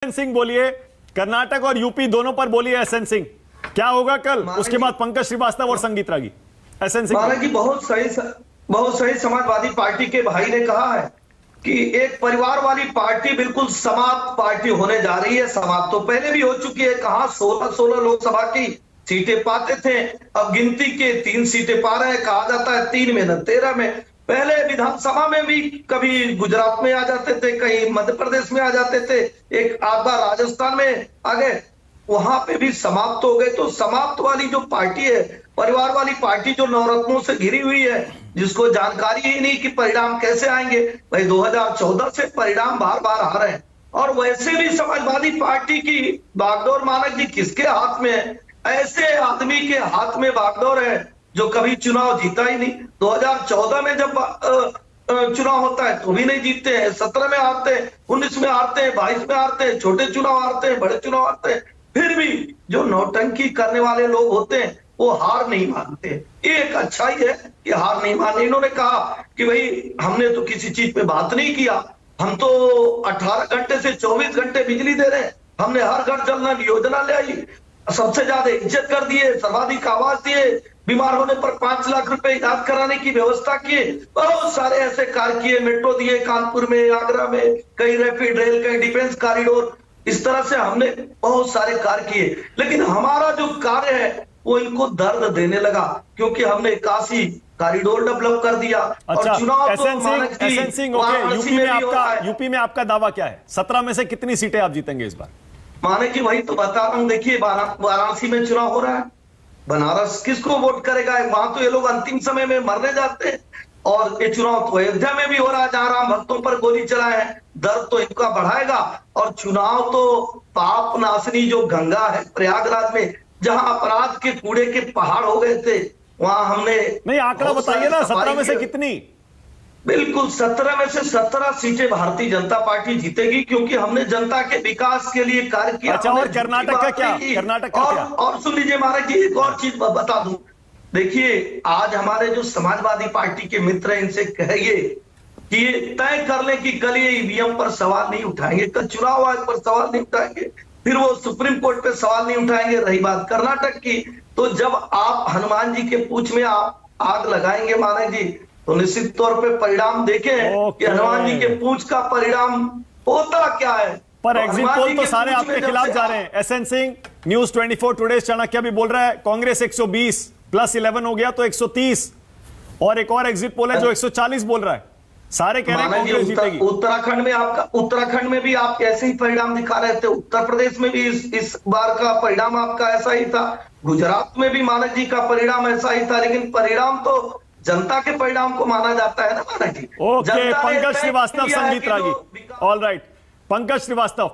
सिंह बोलिए, कर्नाटक और यूपी दोनों पर बोलिए एसएन सिंह, क्या होगा कल? उसके बाद पंकज श्रीवास्तव और संगीत रागी। एसएन सिंह महाराज जी बहुत सही समाजवादी पार्टी के भाई ने कहा है कि एक परिवार वाली पार्टी बिल्कुल समाप्त पार्टी होने जा रही है। समाप्त तो पहले भी हो चुकी है। कहां 16 लोकसभा की सीटें पाते थे, अब गिनती के 3 सीटें पा रहे हैं। कहा जाता है 3 में न 13 में। पहले विधानसभा में भी कभी गुजरात में आ जाते थे, कहीं मध्य प्रदेश में आ जाते थे, एक आध बार राजस्थान में आ गए, वहां पे भी समाप्त हो गए। तो समाप्त वाली जो पार्टी है, परिवार वाली पार्टी जो नवरत्नों से घिरी हुई है, जिसको जानकारी ही नहीं कि परिणाम कैसे आएंगे। भाई 2014 से परिणाम बार बार आ रहे हैं। और वैसे भी समाजवादी पार्टी की बागडोर मानक जी किसके हाथ में है? ऐसे आदमी के हाथ में बागडोर है जो कभी चुनाव जीता ही नहीं। 2014 में जब चुनाव होता है तो भी नहीं जीतते हैं, 17 में हारते हैं, 19 में हारते हैं, 22 में हारते हैं, छोटे चुनाव हारते हैं, बड़े चुनाव हारते हैं। फिर भी जो नौटंकी करने वाले लोग होते हैं वो हार नहीं मानते। ये एक अच्छाई है कि हार नहीं माने। इन्होंने कहा कि भाई हमने तो किसी चीज पे बात नहीं किया, हम तो 18 घंटे से 24 घंटे बिजली दे रहे हैं, हमने हर घर जल नल योजना ले आई, सबसे ज्यादा इज्जत कर दिए, सर्वाधिक आवास दिए, बीमार होने पर 5 लाख रुपए इलाज कराने की व्यवस्था किए, बहुत सारे ऐसे कार्य किए, मेट्रो दिए कानपुर में, आगरा में, कई रैपिड रेल, कई डिफेंस कॉरिडोर, इस तरह से हमने बहुत सारे कार्य किए। लेकिन हमारा जो कार्य है वो इनको दर्द देने लगा, क्योंकि हमने 81 कॉरिडोर डेवलप कर दिया। अच्छा, और चुनाव एसएन सिंह, ओके, यूपी में आपका दावा क्या है? 17 में से कितनी सीटें आप जीतेंगे इस बार? माने कि वही तो बता रहा हूं। देखिए वाराणसी में चुनाव हो रहा है, बनारस किसको वोट करेगा? वहां तो ये लोग अंतिम समय में मरने जाते हैं। और ये चुनाव तो अयोध्या में भी हो रहा है, जहां राम भक्तों पर गोली चलाए हैं। दर्द तो इनका बढ़ाएगा। और चुनाव तो पाप नाशनी जो गंगा है प्रयागराज में, जहां अपराध के कूड़े के पहाड़ हो गए थे, वहां हमने नहीं, आंकड़ा बताइए ना, 17 में से कितनी? बिल्कुल 17 में से 17 सीटें भारतीय जनता पार्टी जीतेगी, क्योंकि हमने जनता के विकास के लिए कार्य किया। अच्छा, और कर्नाटक का क्या? कर्नाटक का क्या? और सुन लीजिए महाराज जी, एक और चीज बता दूं। देखिए आज हमारे जो समाजवादी पार्टी के मित्र हैं, इनसे कहिए कि ये तय कर ले कि कल ये ईवीएम पर सवाल नहीं उठाएंगे, कल चुनाव आयोग पर सवाल नहीं उठाएंगे, फिर वो सुप्रीम कोर्ट पे सवाल नहीं उठाएंगे। रही बात कर्नाटक की, तो जब आप हनुमान जी के पूंछ में आप आग लगाएंगे मानक जी, तो निश्चित तौर पे परिणाम देखें कि हनुमान जी के पूंछ का परिणाम होता क्या है। पर तो एग्जिट पोल तो सारे आपके खिलाफ जा रहे हैं। SN Singh, news 24 today Chanakya भी बोल रहा है कांग्रेस 120 प्लस 11 हो गया तो 130, और एक और एग्जिट पोल है जो 140 बोल रहा है। सारे कह रहे हैं कांग्रेस जीतेगी। उत्तराखंड में भी आप ऐसे ही परिणाम दिखा रहे थे, उत्तर प्रदेश में भी इस बार का परिणाम आपका ऐसा ही था, गुजरात में भी मानक जी का परिणाम ऐसा ही था। लेकिन परिणाम तो जनता के परिणाम को माना जाता है ना मानक जी। ओके, पंकज श्रीवास्तव, संगीत रागी, ऑल राइट, पंकज श्रीवास्तव।